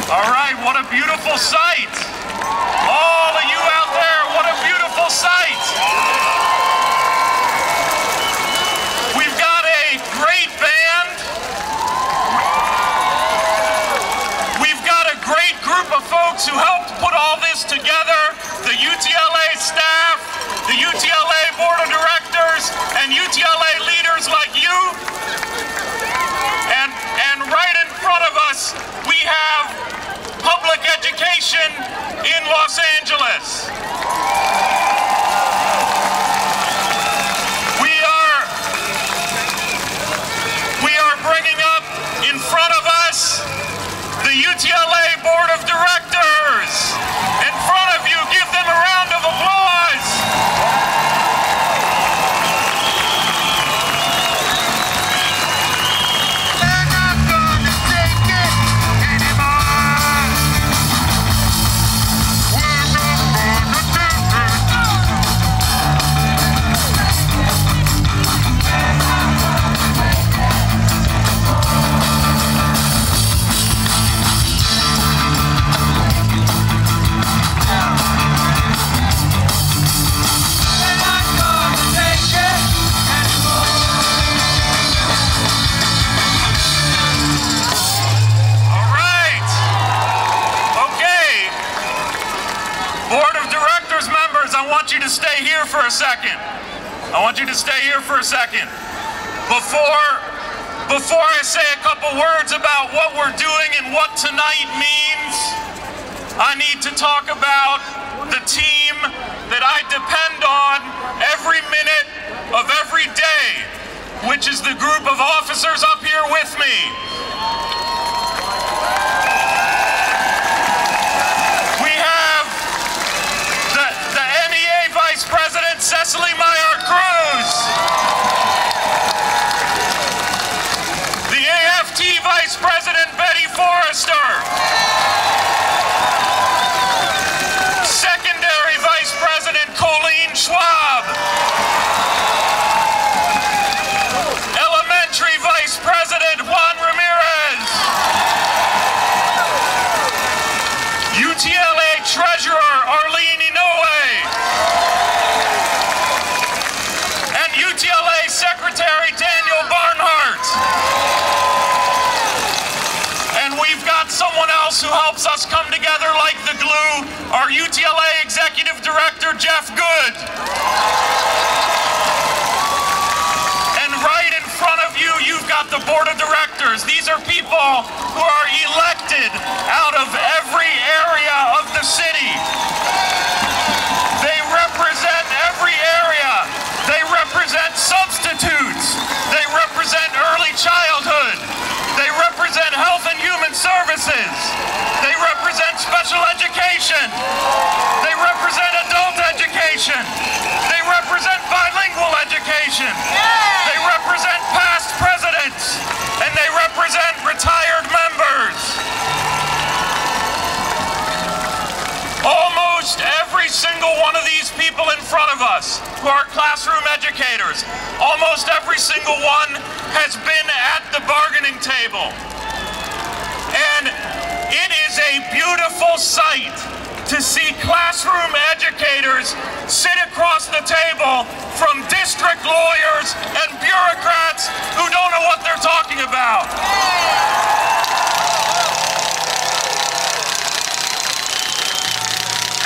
All right, what a beautiful sight. All of you out there, what a beautiful sight. We've got a great band. We've got a great group of folks who helped put all this together. The UTLA staff, the UTLA Board of Directors, and UTLA leaders like you. And right in front of us, we have public education in Los Angeles. We are bringing up in front of us the UTLA Board of Directors. In front of you, give them a round of applause. I want you to stay here for a second. I want you to stay here for a second. Before I say a couple words about what we're doing and what tonight means, I need to talk about the team that I depend on every minute of every day, which is the group of officers up here with me. President Cecily Meyer-Cruz, the AFT Vice President Betty Forrester, Secondary Vice President Colleen Schwab, Elementary Vice President Juan Ramirez, UTLA Treasurer Arlene Inoue, UTLA Secretary Daniel Barnhart. And we've got someone else who helps us come together like the glue, our UTLA Executive Director, Jeff Good. And right in front of you, you've got the Board of Directors. These are people who are elected out of every area of the city. They represent every area. They represent substitutes. They represent early childhood. They represent health and human services. They represent special education. They represent adult education. They represent bilingual education. They represent past presidents. And they represent retired members. Almost every single one of these people in front of us who are classroom educators, almost every single one has been at the bargaining table. And it is a beautiful sight to see classroom educators sit across the table from district lawyers and bureaucrats who don't know what they're talking about.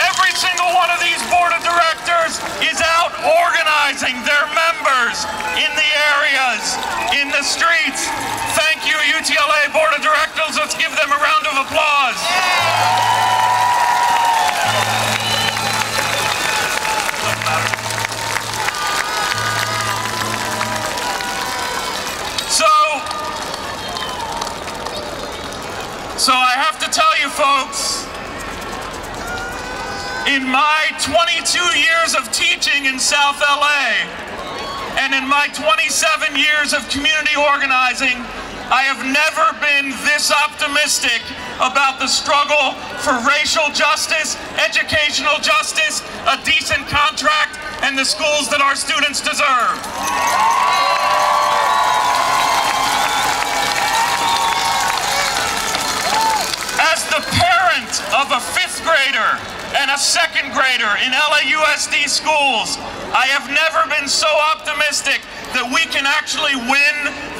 Every single one of these board of directors is out organizing their members in the areas, in the streets. Thank you, UTLA Board of Directors. Let's give them a round of applause. So I have to tell you folks, in my 22 years of teaching in South LA, and in my 27 years of community organizing, I have never been this optimistic about the struggle for racial justice, educational justice, a decent contract, and the schools that our students deserve. As the second grader in LAUSD schools, I have never been so optimistic that we can actually win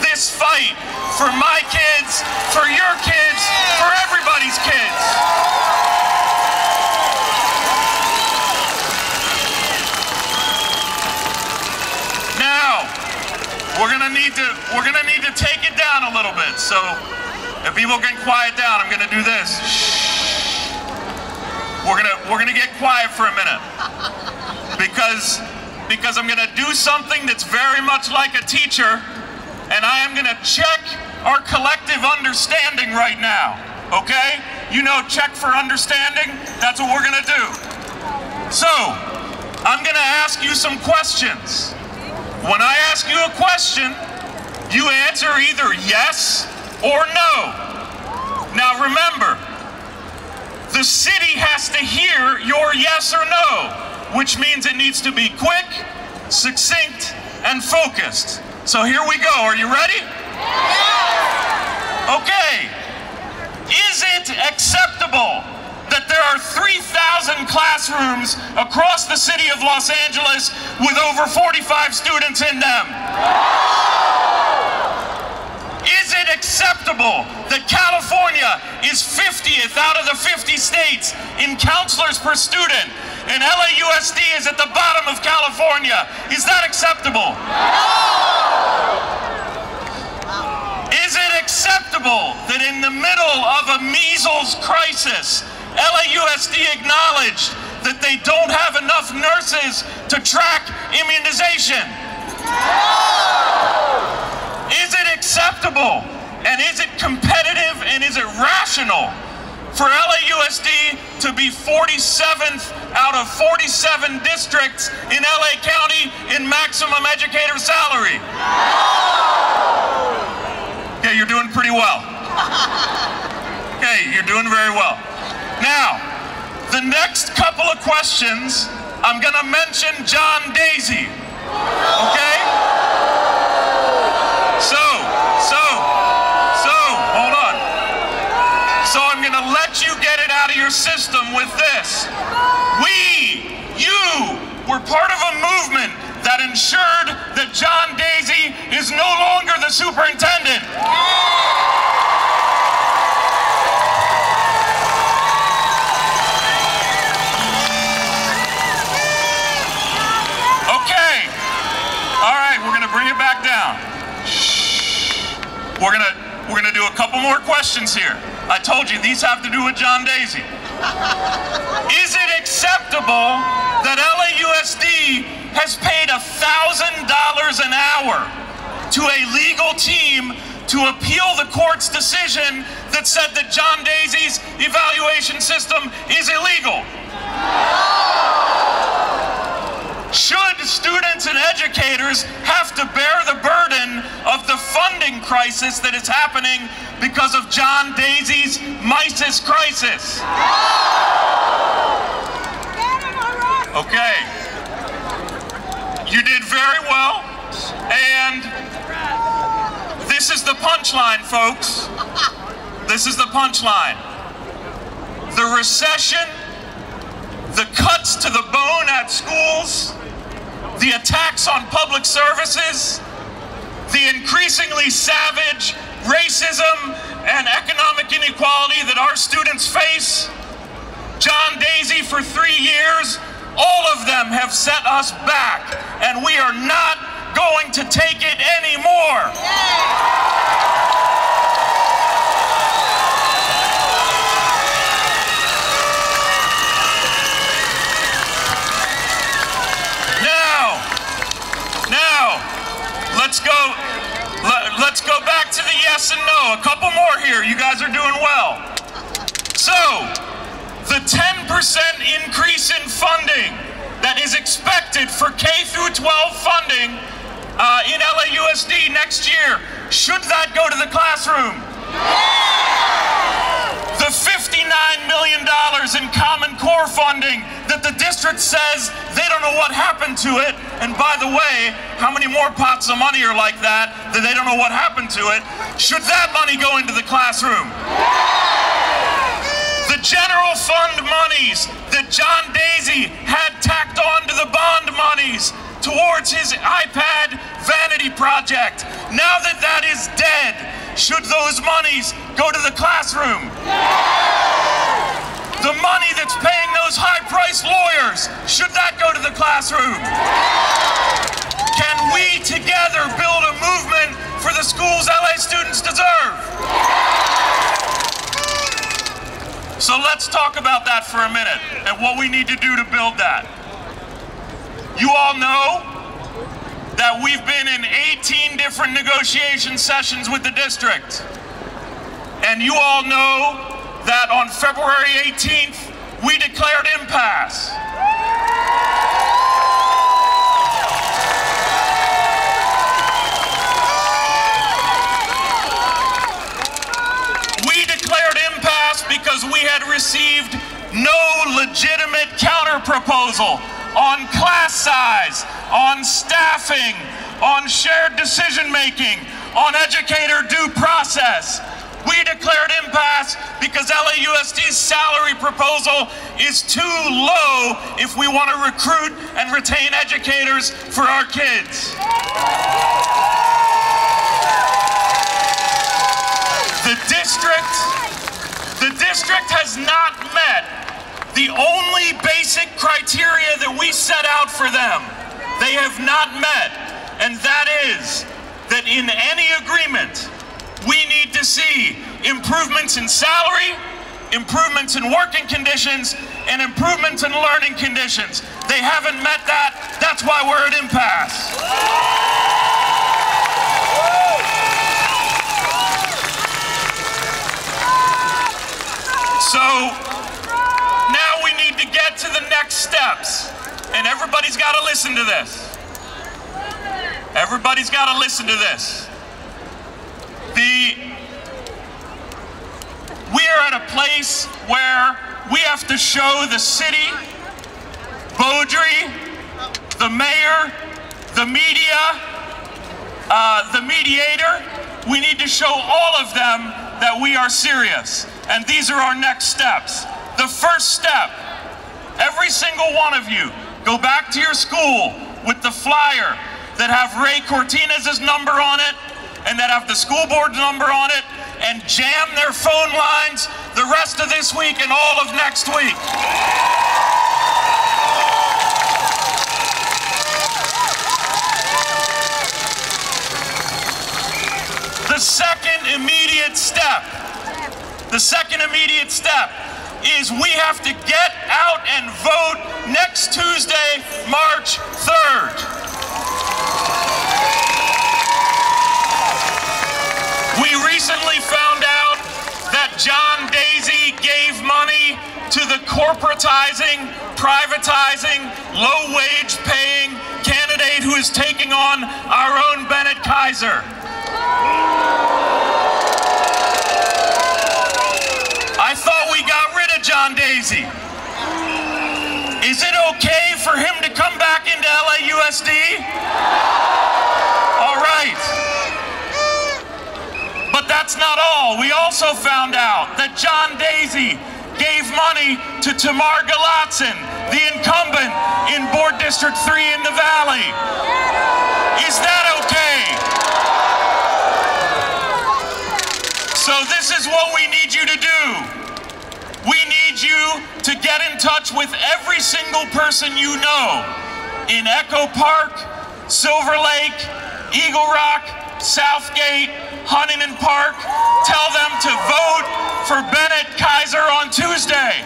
this fight for my kids, for your kids, for everybody's kids. Now, we're gonna need to take it down a little bit. So if people can quiet down, I'm gonna do this. Shh. We're gonna get quiet for a minute because I'm gonna do something that's very much like a teacher, and I am gonna check our collective understanding right now. Okay? You know, check for understanding. That's what we're gonna do. So I'm gonna ask you some questions. When I ask you a question, you answer either yes or no. Now remember, the city has to hear your yes or no, which means it needs to be quick, succinct, and focused. So here we go. Are you ready? Okay. Is it acceptable that there are 3,000 classrooms across the city of Los Angeles with over 45 students in them? Is it acceptable that California is 50th out of the 50 states in counselors per student, and LAUSD is at the bottom of California? Is that acceptable? Is it acceptable that in the middle of a measles crisis, LAUSD acknowledged that they don't have enough nurses to track immunization? Is it acceptable, and is it competitive, and is it rational for LAUSD to be 47th out of 47 districts in LA County in maximum educator salary? Okay, you're doing pretty well. Okay, you're doing very well. Now, the next couple of questions, I'm gonna mention John Daisy, okay? So, hold on. So I'm gonna let you get it out of your system with this. You were part of a movement that ensured that John Daisy is no longer the superintendent. Okay. All right, we're gonna bring it back down. We're gonna do a couple more questions here. I told you these have to do with John Daisy. Is it acceptable that LAUSD has paid $1,000 an hour to a legal team to appeal the court's decision that said that John Daisy's evaluation system is illegal? Should students and educators have to bear the burden of the funding crisis that is happening because of John Daisy's Mises crisis? Okay. You did very well, and this is the punchline, folks. This is the punchline. The recession, the cuts to the bone at schools, the attacks on public services, the increasingly savage racism and economic inequality that our students face, John Daisy for 3 years, all of them have set us back, and we are not going to take it anymore. Now, let's go back to the yes and no. A couple more here. You guys are doing well. So, the 10% increase in funding that is expected for K through 12 funding in LAUSD next year, should that go to the classroom? The $59 million in Common Core funding that the district says they don't know what happened to it, and by the way, how many more pots of money are like that they don't know what happened to it, should that money go into the classroom? The general fund monies that John Daisy had tacked on to the bond monies towards his iPad vanity project. Now that that is dead, should those monies go to the classroom? The money that's paying those high-priced lawyers, should that go to the classroom? Can we together build a movement for the schools LA students deserve? So let's talk about that for a minute and what we need to do to build that. You all know that we've been in 18 different negotiation sessions with the district. And you all know that on February 18th, we declared impasse. We declared impasse because we had received no legitimate counter-proposal on class size, on staffing, on shared decision-making, on educator due process. We declared impasse because LAUSD's salary proposal is too low if we want to recruit and retain educators for our kids. The district has not met the only basic criteria that we set out for them. They have not met, and that is that in any agreement, we need to see improvements in salary, improvements in working conditions, and improvements in learning conditions. They haven't met that. That's why we're at impasse. So now we need to get to the next steps, and everybody's got to listen to this. Everybody's got to listen to this. We are at a place where we have to show the city, Beaudry, the mayor, the media, the mediator. We need to show all of them that we are serious. And these are our next steps. The first step, every single one of you, go back to your school with the flyer that have Ramon Cortines' number on it and that have the school board's number on it, and jam their phone lines the rest of this week and all of next week. The second immediate step is we have to get out and vote next Tuesday, March 3rd. We recently found out that John Daisy gave money to the corporatizing, privatizing, low-wage paying candidate who is taking on our own Bennett Kaiser. I thought we got rid of John Daisy. Is it okay for him to come back into LAUSD? All right. But that's not all. We also found out that John Daisy gave money to Tamar Galatson, the incumbent in Board District 3 in the Valley. Is that okay? So this is what we need you to do. We need you to get in touch with every single person you know in Echo Park, Silver Lake, Eagle Rock, Southgate, Huntington Park. Tell them to vote for Bennett Kaiser on Tuesday.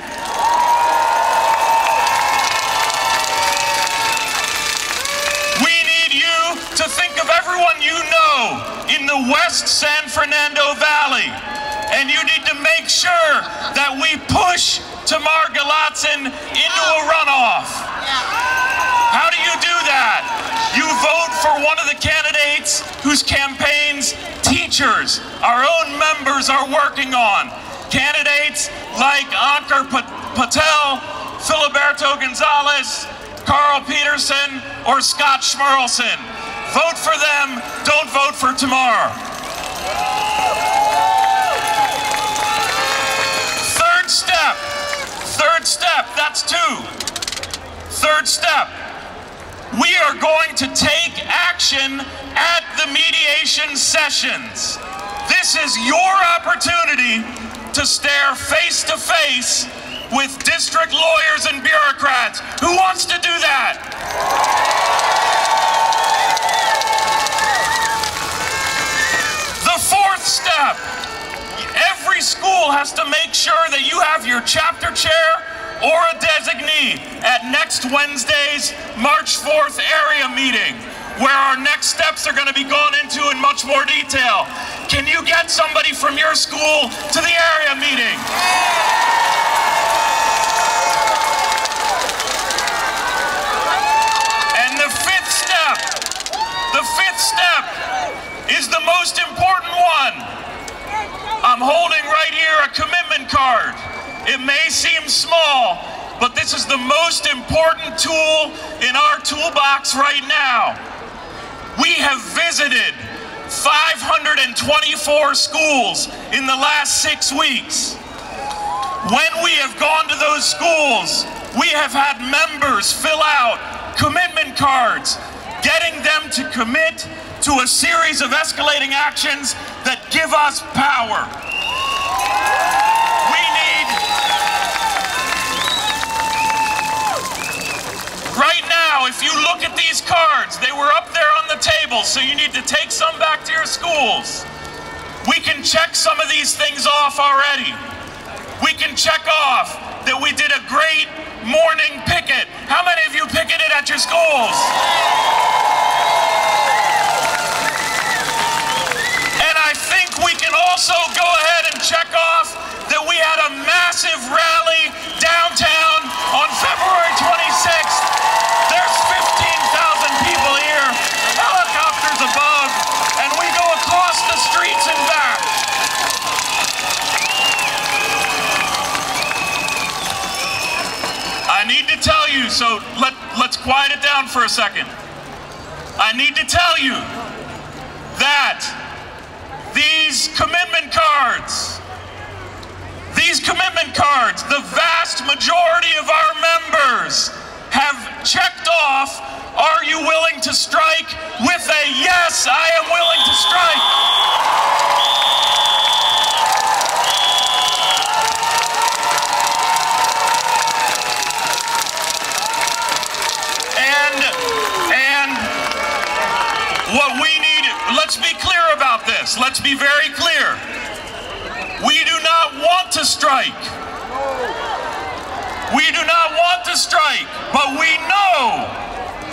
We need you to think of everyone you know in the West San Fernando Valley. And you need to make sure that we push Tamar Galatson into a runoff. How do you do that? You vote for one of the candidates whose campaigns teachers, our own members, are working on. Candidates like Ankur Patel, Filiberto Gonzalez, Carl Peterson, or Scott Schmerlson. Vote for them, don't vote for Tamar. Third step, Third step, we are going to take action at the mediation sessions. This is your opportunity to stare face to face with district lawyers and bureaucrats. Who wants to do that? The fourth step, every school has to make sure that you have your chapter chair or a designee at next Wednesday's March 4th area meeting, where our next steps are going to be gone into in much more detail. Can you get somebody from your school to the area meeting? And the fifth step is the most important one. I'm holding right here a commitment card. It may seem small, but this is the most important tool in our toolbox right now. We have visited 524 schools in the last 6 weeks. When we have gone to those schools, we have had members fill out commitment cards, getting them to commit to a series of escalating actions that give us power. Right now, if you look at these cards, they were up there on the table, so you need to take some back to your schools. We can check some of these things off already. We can check off that we did a great morning picket. How many of you picketed at your schools? And I think we can also go ahead and check off that we had a massive rally downtown on February 26th. There's 15,000 people here, helicopters above, and we go across the streets and back. I need to tell you, so let's quiet it down for a second. I need to tell you that these commitment cards, the vast majority of our members have checked off, are you willing to strike, with a yes, I am willing to strike. And what we need, let's be clear about this. Let's be very clear. We do not want to strike. We do not want to strike, but we know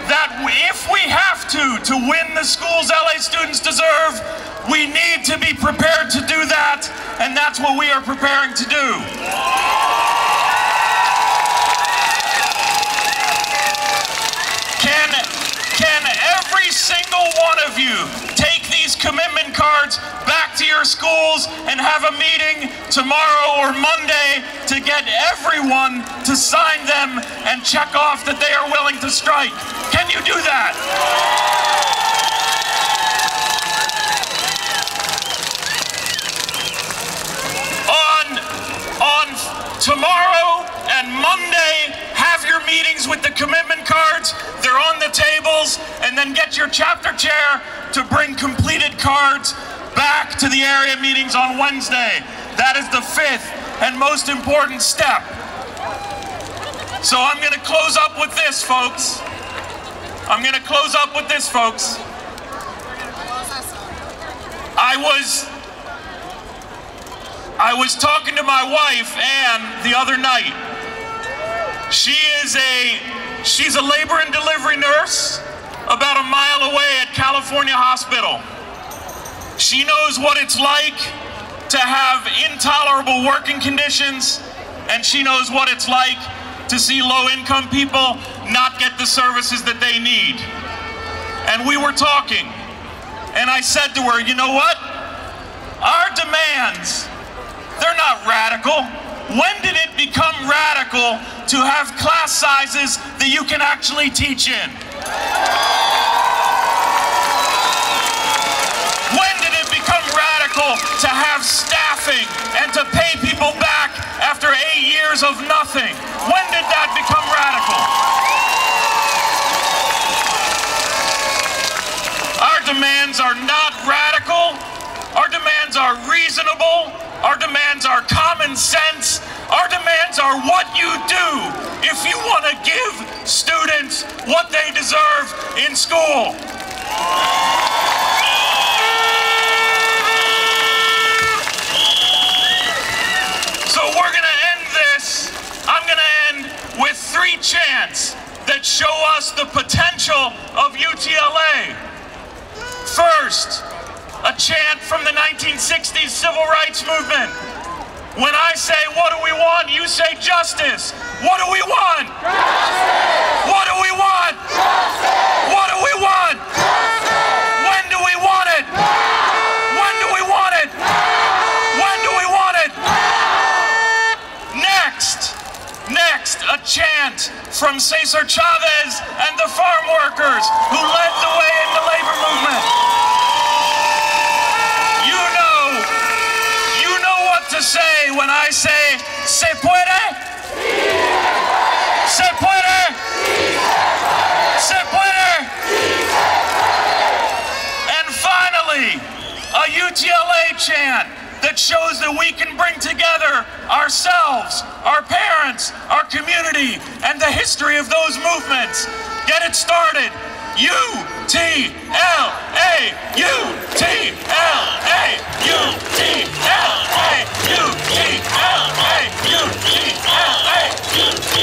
that if we have to win the schools LA students deserve, we need to be prepared to do that, and that's what we are preparing to do. Can every single one of you take these commitment cards back to your schools and have a meeting tomorrow or Monday to get everyone to sign them and check off that they are willing to strike? Can you do that? On tomorrow and Monday, have your meetings with the commitment cards. They're on the tables, and then get your chapter chair to bring completed cards back to the area meetings on Wednesday. That is the fifth and most important step. So I'm going to close up with this, folks. I was talking to my wife, Ann, the other night. She's a labor and delivery nurse about a mile away at California Hospital. She knows what it's like to have intolerable working conditions, and she knows what it's like to see low-income people not get the services that they need. And we were talking, and I said to her, you know what? Our demands, they're not radical. When did it become radical to have class sizes that you can actually teach in? When did it become radical to have staffing and to pay people back after 8 years of nothing? When did that become demands are not radical. Our demands are reasonable. Our demands are common sense. Our demands are what you do if you want to give students what they deserve in school. So we're going to end this. I'm going to end with 3 chants that show us the potential of UTLA. First, a chant from the 1960s civil rights movement. When I say, what do we want? You say justice. What do we want? Justice! What do we want? Justice! What do we want? Justice! When do we want it? Now! When do we want it? Now! When do we want it? Now! Next, a chant from Cesar Chavez and the farm workers who led the way in the labor movement. You know what to say when I say, se puede? Se puede? Se puede? And finally, a UTLA chant that shows that we can bring together ourselves, our parents, our community, and the history of those movements. Get it started. UTLA, UTLA, UTLA, UTLA, UTLA, UTLA.